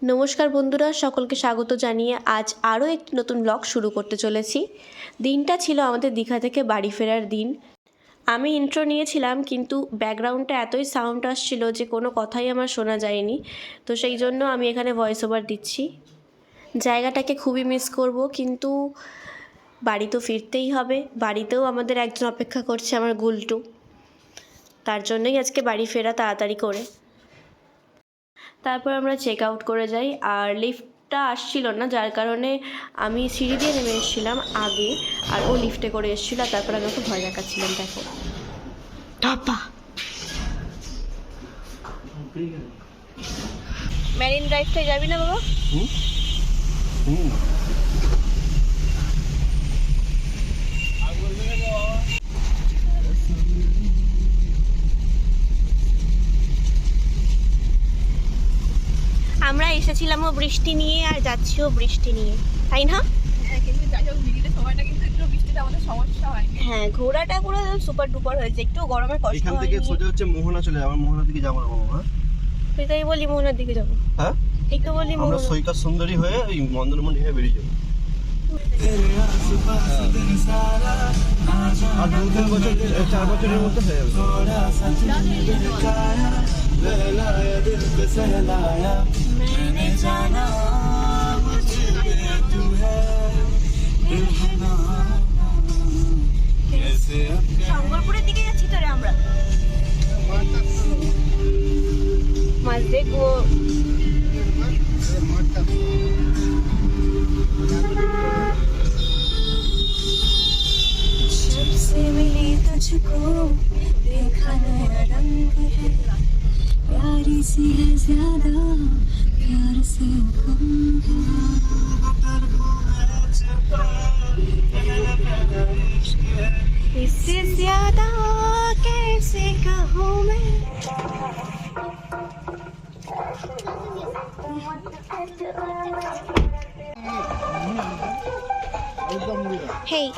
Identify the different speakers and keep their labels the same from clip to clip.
Speaker 1: নমস্কার বন্ধুরা, সকলকে স্বাগত জানিয়ে আজ আরও একটি নতুন ব্লগ শুরু করতে চলেছি। দিনটা ছিল আমাদের দীঘা থেকে বাড়ি ফেরার দিন। আমি ইন্ট্রো নিয়েছিলাম, কিন্তু ব্যাকগ্রাউন্ডে এতই সাউন্ড আসছিল যে কোনো কথাই আমার শোনা যায়নি। তো সেই জন্য আমি এখানে ভয়েস ওভার দিচ্ছি। জায়গাটাকে খুবই মিস করব, কিন্তু বাড়ি তো ফিরতেই হবে। বাড়িতেও আমাদের একজন অপেক্ষা করছে, আমার গুলটু। তার জন্যই আজকে বাড়ি ফেরা তাড়াতাড়ি করে। তারপর আমরা চেক আউট করে যাই, আর লিফটটা আসছিল না, যার কারণে আমি সিঁড়ি দিয়ে নেমে এসেছিলাম আগে, আর ও লিফটে করে এসেছিলো। আর তারপর আমি ওকে ভয় দেখাচ্ছিলাম। দেখো মেরিন ড্রাইভটাই যাবি না বাবা? আমরা এসেছিলামও বৃষ্টি নিয়ে, আর যাচ্ছিও বৃষ্টি নিয়ে, তাই না? হ্যাঁ, ঘোরাটা পুরো সুপার ডুপার হয়েছে। একটু গরমের কষ্ট
Speaker 2: এখান থেকে সোজা হচ্ছে মোহনা চলে যাবো। মোহনার দিকে যাবো না বাবা?
Speaker 1: তুই তাই বলি মোহনার দিকে যাবো।
Speaker 2: হ্যাঁ,
Speaker 1: এই তো বলি
Speaker 2: আমরা সৈকত সুন্দরী হয়ে ওই মন্দিরমন্ডি হয়ে বেরিয়ে যাবো। আর 2-3 বছর 4 বছরের মধ্যে হয়ে যাবে।
Speaker 1: শঙ্করপুরের দিকে যাচ্ছি তো রে আমরা। মাছ দেখবো। जब से मिली तुझको देखा नया रंग है, प्यारी सी है ज्यादा प्यार से कम है, इससे ज्यादा कैसे कहूँ मैं। Hey.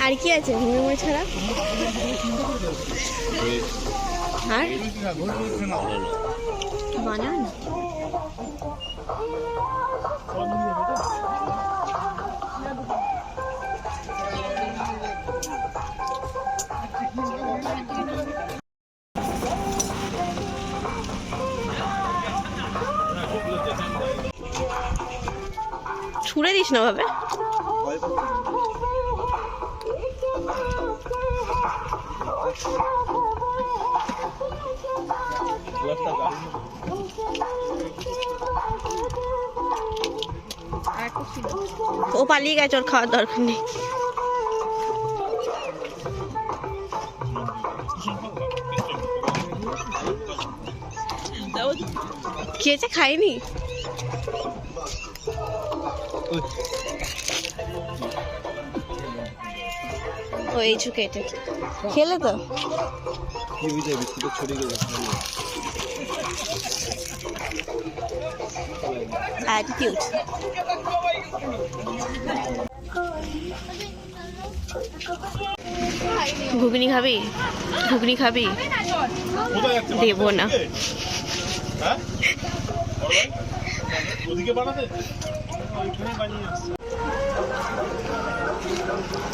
Speaker 1: আর কি আছে ভুঁড়ি ছাড়া? আর বানান ছুঁড়ে দিস না ভাবে। ও পালিয়ে গেছে, ওর খাওয়ার দরকার নেই। খেয়েছে, খাইনি। ও এই কেটে খেলে তো অ্যাটিটিউড। ঘুগনি খাবি? ঘুগনি খাবি? দেবো না।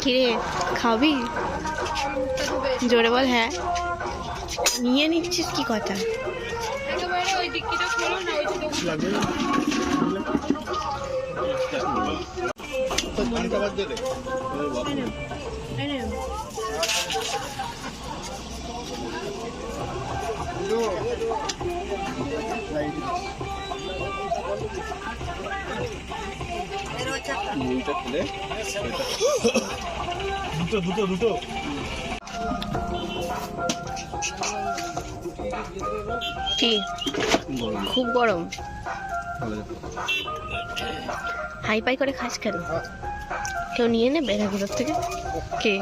Speaker 1: কিরে খাবি? জোরে বল। হ্যাঁ, নিয়ে নিচ্ছিস কি কথা?
Speaker 2: দুটো
Speaker 1: কি খুব গরম? হাই পাই করে খাস কেন? কেউ নিয়ে নেবে না ভিতর থেকে? কে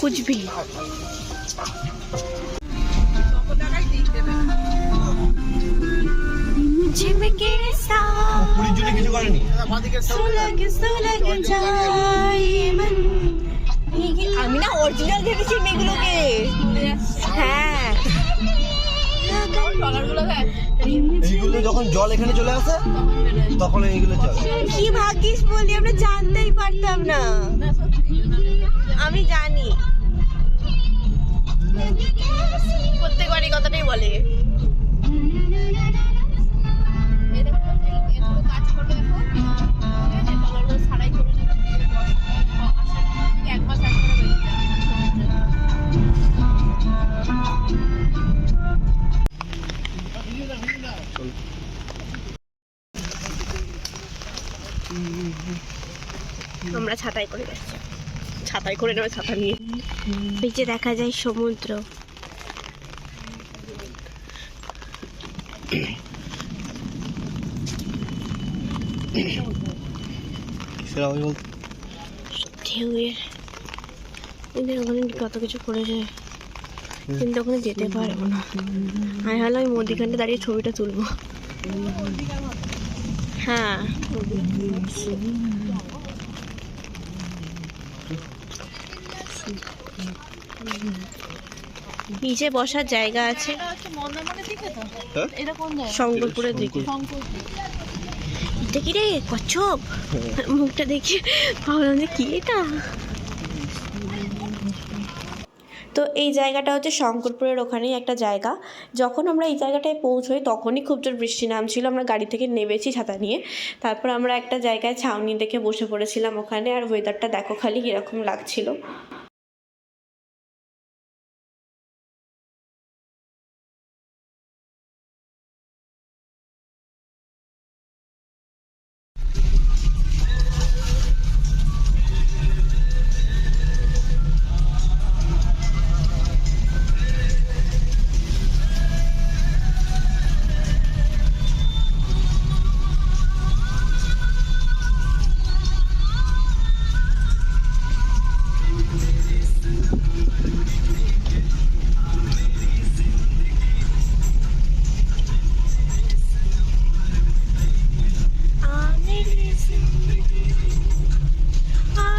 Speaker 1: কুচবি? सुलग सुलग जाए मन আমি না অরিজিনাল ভেবেছি মেয়েগুলোকে। হ্যাঁ
Speaker 2: এইগুলো যখন জল এখানে চলে আসে তখন এইগুলো চলে।
Speaker 1: কি ভাগ্যিস বলি, আমরা জানতেই পারতাম না। আমি জানি প্রত্যেকবারই কথাটাই বলে। আমরা ছাতায় করে যাচ্ছি, ছাতায় করে নেবে, ছাতা নিয়ে। নিচে দেখা যায় সমুদ্র। ঢেউয়ের এদের ওখানে কত কিছু করেছে, কিন্তু ওখানে যেতে পারবো না। আমি ভাবলাম আমি মধ্যিখানটা দাঁড়িয়ে ছবিটা তুলবো। হ্যাঁ নিচে বসার জায়গা আছে, শঙ্করপুরের দিকে। দেখি রে কচ্ছপ, মুখটা দেখি ভাবলাম যে কি এটা। তো এই জায়গাটা হচ্ছে শঙ্করপুরের ওখানেই একটা জায়গা। যখন আমরা এই জায়গাটায় পৌঁছোই তখনই খুব জোর বৃষ্টি নামছিল। আমরা গাড়ি থেকে নেমেছি ছাতা নিয়ে, তারপর আমরা একটা জায়গায় ছাউনি দেখে বসে পড়েছিলাম ওখানে। আর ওয়েদারটা দেখো খালি কীরকম লাগছিল।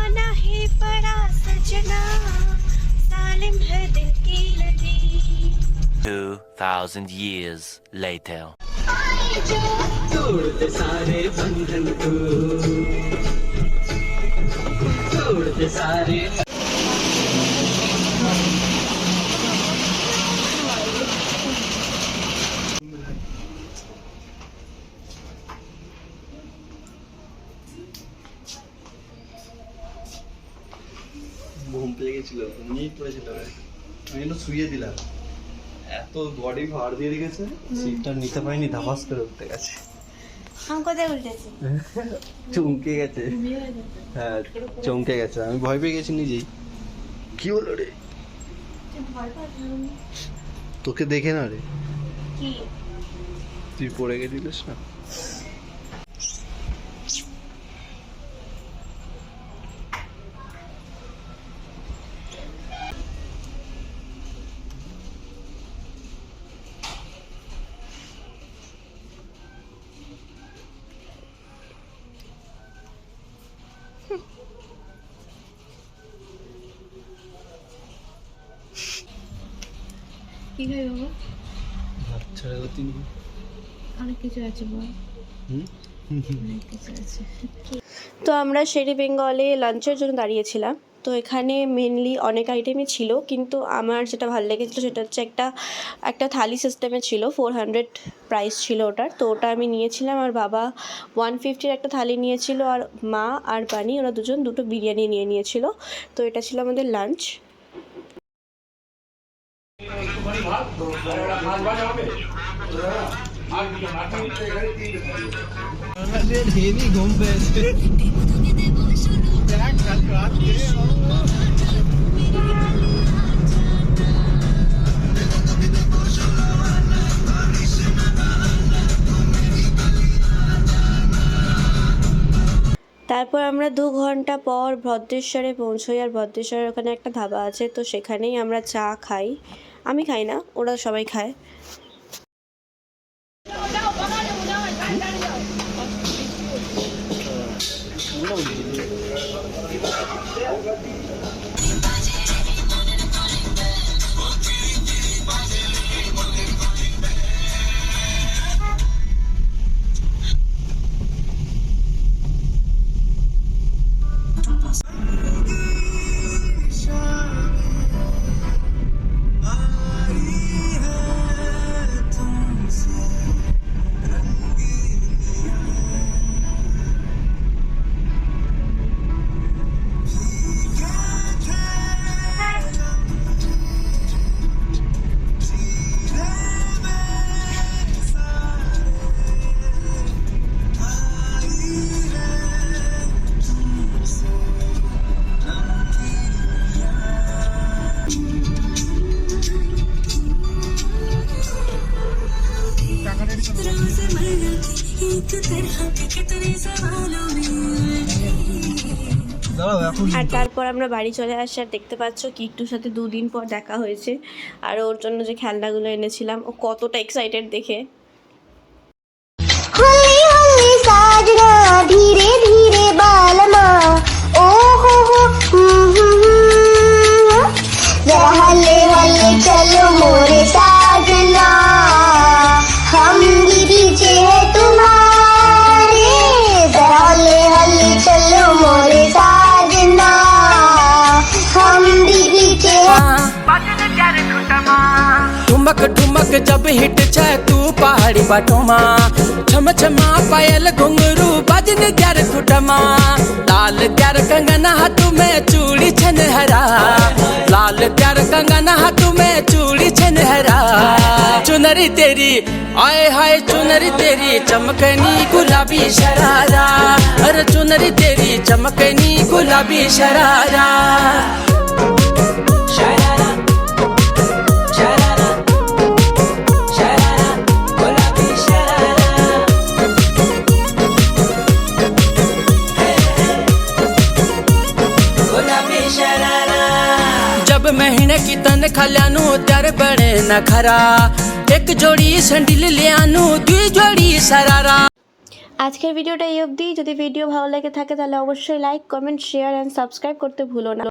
Speaker 1: आना है बड़ा सजना, सालिम है दिल की लगी।
Speaker 3: 2000 years later.
Speaker 4: तोड़ते सारे बंधन को, तोड़ते सारे।
Speaker 2: ঘুম পেয়ে গেছিল, ঘুমিয়েই পড়েছিল। আমি একটু শুয়ে দিলাম, এত বডি ভার দিয়ে রেখেছে, সিটটা নিতে পারিনি, ধাপাস করে উঠতে গেছে।
Speaker 1: আমি কোথায় উল্টেছি?
Speaker 2: চমকে গেছে। হ্যাঁ চমকে গেছে, আমি ভয় পেয়ে গেছি নিজেই। কি হলো রে? তোকে দেখে না রে,
Speaker 1: কি
Speaker 2: তুই পড়ে গেছিলিস না?
Speaker 1: কি খাই বাবা?
Speaker 2: ভাত ছাড়া গতি নেই।
Speaker 1: অনেক কিছু আছে বল। অনেক কিছু আছে। তো আমরা শেরি বেঙ্গলে লাঞ্চের জন্য দাঁড়িয়েছিলাম। তো এখানে মেনলি অনেক আইটেমই ছিল, কিন্তু আমার যেটা ভালো লেগেছিলো সেটা হচ্ছে একটা থালি সিস্টেমে ছিল। 400 প্রাইস ছিল ওটার। তো ওটা আমি নিয়েছিলাম, আর বাবা 150 একটা থালি নিয়েছিল, আর মা আর বানি ওরা দুজন দুটো বিরিয়ানি নিয়েছিল। তো এটা ছিল আমাদের লাঞ্চ।
Speaker 2: ঘুম পেয়েছে।
Speaker 1: তারপর আমরা 2 ঘন্টা পর ভদ্রেশ্বরে পৌঁছোই। আর ভদ্রেশ্বরের ওখানে একটা ধাবা আছে, তো সেখানেই আমরা চা খাই। আমি খাই না, ওরা সবাই খায়।
Speaker 2: দাঁড়াও এখন
Speaker 1: আর তারপর আমরা বাড়ি চলে আসি আর দেখতে পাচ্ছ কিট্টুর সাথে 2 দিন পর দেখা হয়েছে। আর ওর জন্য যে খেলনাগুলো এনেছিলাম ও কতটা এক্সাইটেড দেখে।
Speaker 3: हल्ली हल्ली साजना धीरे धीरे बालमा ओ हो जरा हल्ले हल्ले चलो मोरे साजना हम भी पीछे है तुम्हारे जरा हल्ले हल्ले चलो मोरे साजना हम भी पीछे है
Speaker 5: ठुमक ठुमक जब हिट छे तू पहाड़ी बाटोमा छम छमा पायल घुंगरू बजन ग्यार खुटमा लाल ग्यार कंगना हाथ में चूड़ी छन हरा लाल ग्यार कंगना हाथ में चूड़ी छन हरा चुनरी तेरी आए हाय चुनरी तेरी चमकनी गुलाबी शरारा अरे चुनरी तेरी चमकनी गुलाबी शरारा
Speaker 4: शरारा शरारा शरारा गुलाबी शरारा गुलाबी शरारा
Speaker 5: जब महीने की तनखा ल्यानु त्यारे बड़े नखरा एक जोड़ी सैंडल लियानु दुई जोड़ी सरारा।
Speaker 1: আজকের ভিডিওটা এই অবধি। যদি ভিডিও ভালো লেগে থাকে তাহলে অবশ্যই like, comment, share and subscribe করতে ভুলো না।